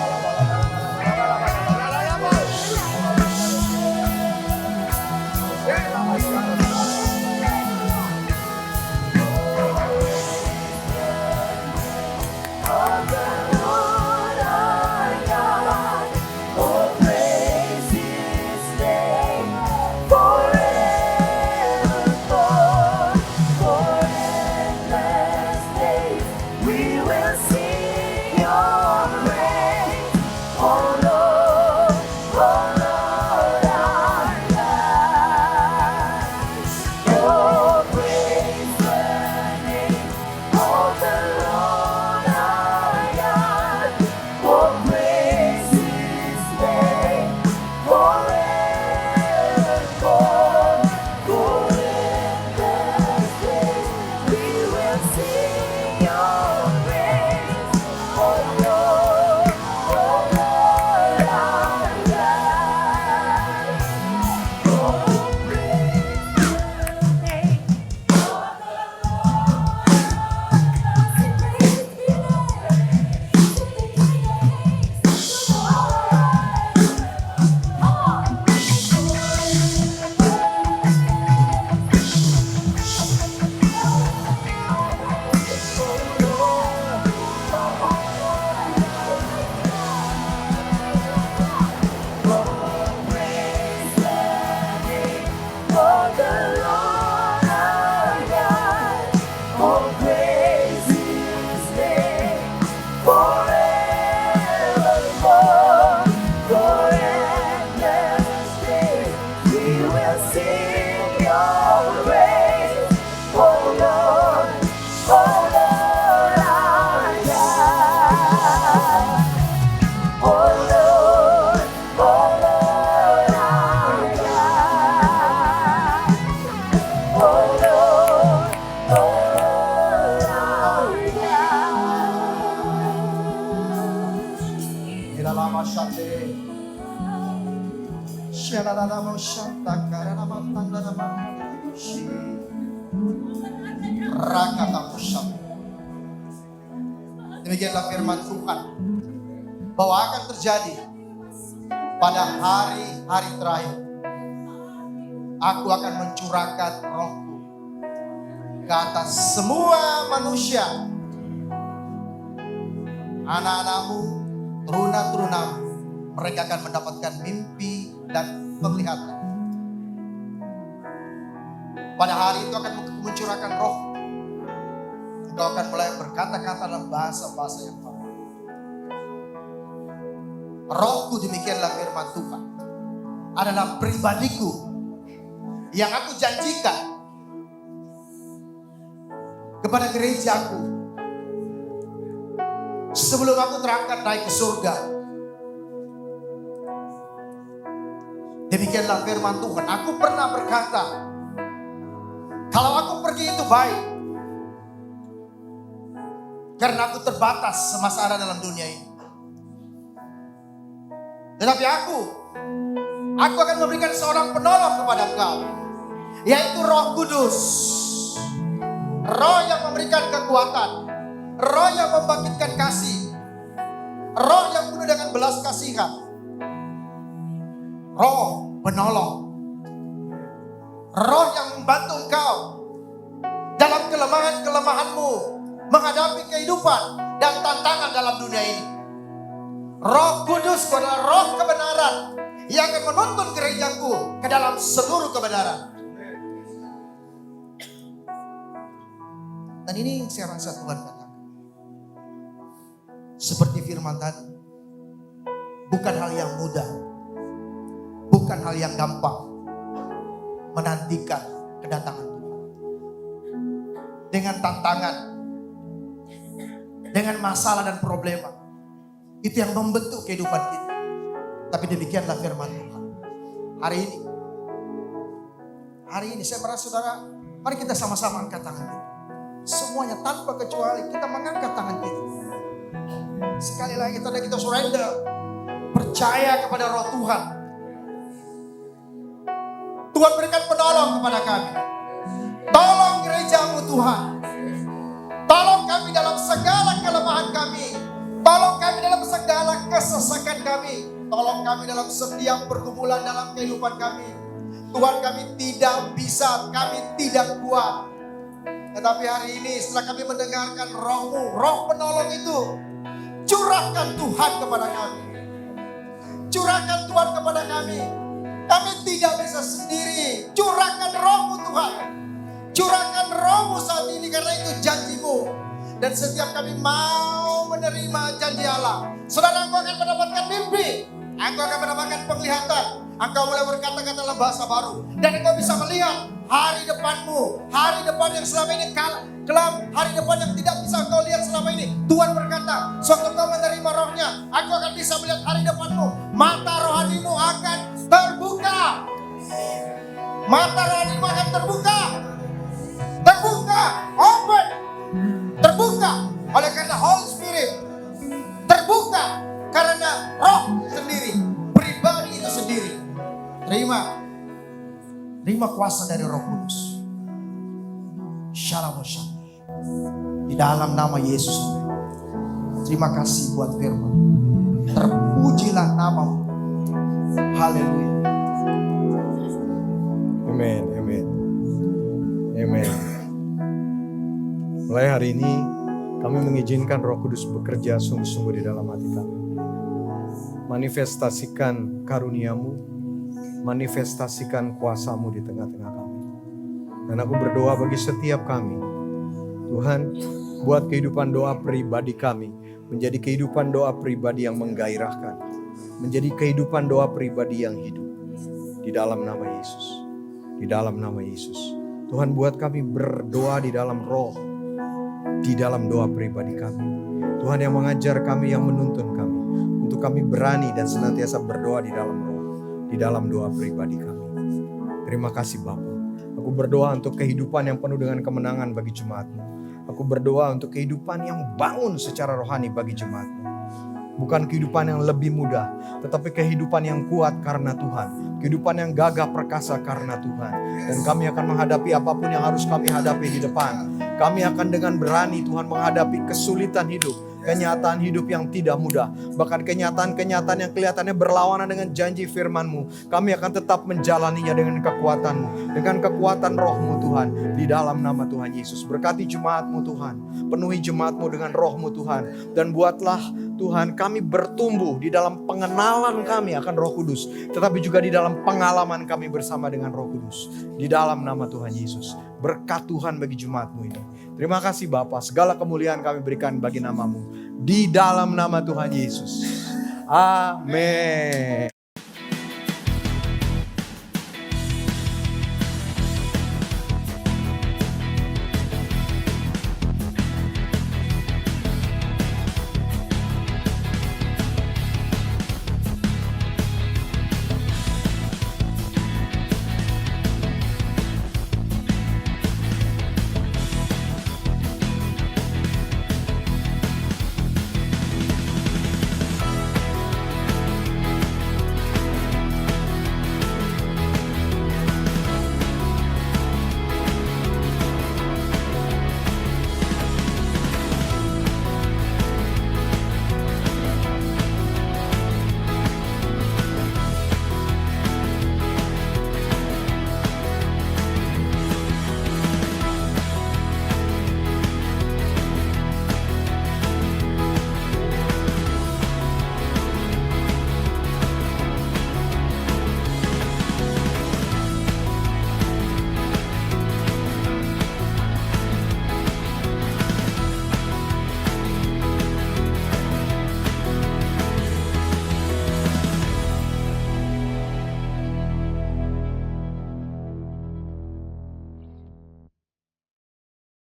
Demikianlah firman Tuhan bahwa akan terjadi pada hari-hari terakhir. Aku akan mencurahkan Rohku ke atas semua manusia. Anak-anakmu, teruna-terunamu, mereka akan mendapatkan mimpi dan penglihatan. Pada hari itu akan mencurahkan Roh. Engkau akan mulai berkata-kata dalam bahasa-bahasa yang baru. Rohku, demikianlah firman Tuhan, adalah pribadiku yang aku janjikan kepada gerejaku. Sebelum aku terangkat naik ke surga. Demikianlah firman Tuhan. Aku pernah berkata, kalau aku pergi itu baik. Karena aku terbatas semasa ada dalam dunia ini. Tetapi aku akan memberikan seorang penolong kepada engkau. Yaitu Roh Kudus. Roh yang memberikan kekuatan. Roh yang membangkitkan kasih. Roh yang penuh dengan belas kasihan. Roh penolong. Roh yang membantu engkau dalam kelemahan-kelemahanmu menghadapi kehidupan dan tantangan dalam dunia ini. Roh Kudus adalah roh kebenaran yang akan menuntun gerejaku ke dalam seluruh kebenaran. Dan ini saya rasa Tuhan katakan. Seperti firman tadi. Bukan hal yang mudah. Bukan hal yang gampang. Menantikan kedatangan Tuhan. Dengan tantangan. Dengan masalah dan problema. Itu yang membentuk kehidupan kita. Tapi demikianlah firman Tuhan. Hari ini saya merasa saudara, mari kita sama-sama angkat tangan kita. Semuanya tanpa kecuali kita mengangkat tangan kita. Sekali lagi kita surrender. Percaya kepada roh Tuhan. Tuhan berikan penolong kepada kami. Tolong gerejamu Tuhan. Tolong kami dalam segala kelemahan kami. Tolong kami dalam segala kesesakan kami. Tolong kami dalam setiap pergumulan dalam kehidupan kami. Tuhan, kami tidak bisa, kami tidak kuat. Tetapi hari ini setelah kami mendengarkan roh-Mu, roh penolong itu, curahkan Tuhan kepada kami. Curahkan Tuhan kepada kami. Kami tidak bisa sendiri. Curahkan roh-Mu Tuhan. Curahkan roh-Mu saat ini karena itu janji-Mu. Dan setiap kami mau menerima janji Allah. Saudara, engkau akan mendapatkan mimpi. Engkau akan mendapatkan penglihatan. Engkau mulai berkata-kata dalam bahasa baru. Dan engkau bisa melihat hari depanmu. Hari depan yang selama ini kelam. Hari depan yang tidak bisa engkau lihat selama ini. Tuhan berkata, sewaktu engkau menerima rohnya, engkau akan bisa melihat hari depanmu. Mata rohanimu akan terbuka. Mata rohanimu akan terbuka. Terbuka. Open. Terbuka oleh karena Holy Spirit. Terbuka karena roh sendiri. Pribadi itu sendiri. Terima kuasa dari Roh Kudus. Shalom. Di dalam nama Yesus. Terima kasih buat firman. Terpujilah namamu. Haleluya. Amin. Mulai hari ini kami mengizinkan Roh Kudus bekerja sungguh-sungguh di dalam hati kami. Manifestasikan karunia-Mu, manifestasikan kuasa-Mu di tengah-tengah kami. Dan aku berdoa bagi setiap kami. Tuhan, buat kehidupan doa pribadi kami menjadi kehidupan doa pribadi yang menggairahkan. Menjadi kehidupan doa pribadi yang hidup. Di dalam nama Yesus. Di dalam nama Yesus. Tuhan, buat kami berdoa di dalam roh. Di dalam doa pribadi kami. Tuhan yang mengajar kami, yang menuntun kami. Untuk kami berani dan senantiasa berdoa di dalam roh. Di dalam doa pribadi kami. Terima kasih Bapa. Aku berdoa untuk kehidupan yang penuh dengan kemenangan bagi jemaat-Mu. Aku berdoa untuk kehidupan yang bangun secara rohani bagi jemaat-Mu. Bukan kehidupan yang lebih mudah, tetapi kehidupan yang kuat karena Tuhan. Kehidupan yang gagah perkasa karena Tuhan. Dan kami akan menghadapi apapun yang harus kami hadapi di depan. Kami akan dengan berani Tuhan menghadapi kesulitan hidup. Kenyataan hidup yang tidak mudah. Bahkan kenyataan-kenyataan yang kelihatannya berlawanan dengan janji firman-Mu. Kami akan tetap menjalaninya dengan kekuatan-Mu. Dengan kekuatan roh-Mu Tuhan. Di dalam nama Tuhan Yesus. Berkati jemaat-Mu Tuhan. Penuhi jemaat-Mu dengan roh-Mu Tuhan. Dan buatlah Tuhan kami bertumbuh di dalam pengenalan kami akan Roh Kudus. Tetapi juga di dalam pengalaman kami bersama dengan Roh Kudus. Di dalam nama Tuhan Yesus. Berkat Tuhan bagi jemaat-Mu ini. Terima kasih Bapa, segala kemuliaan kami berikan bagi nama-Mu. Di dalam nama Tuhan Yesus. Amin.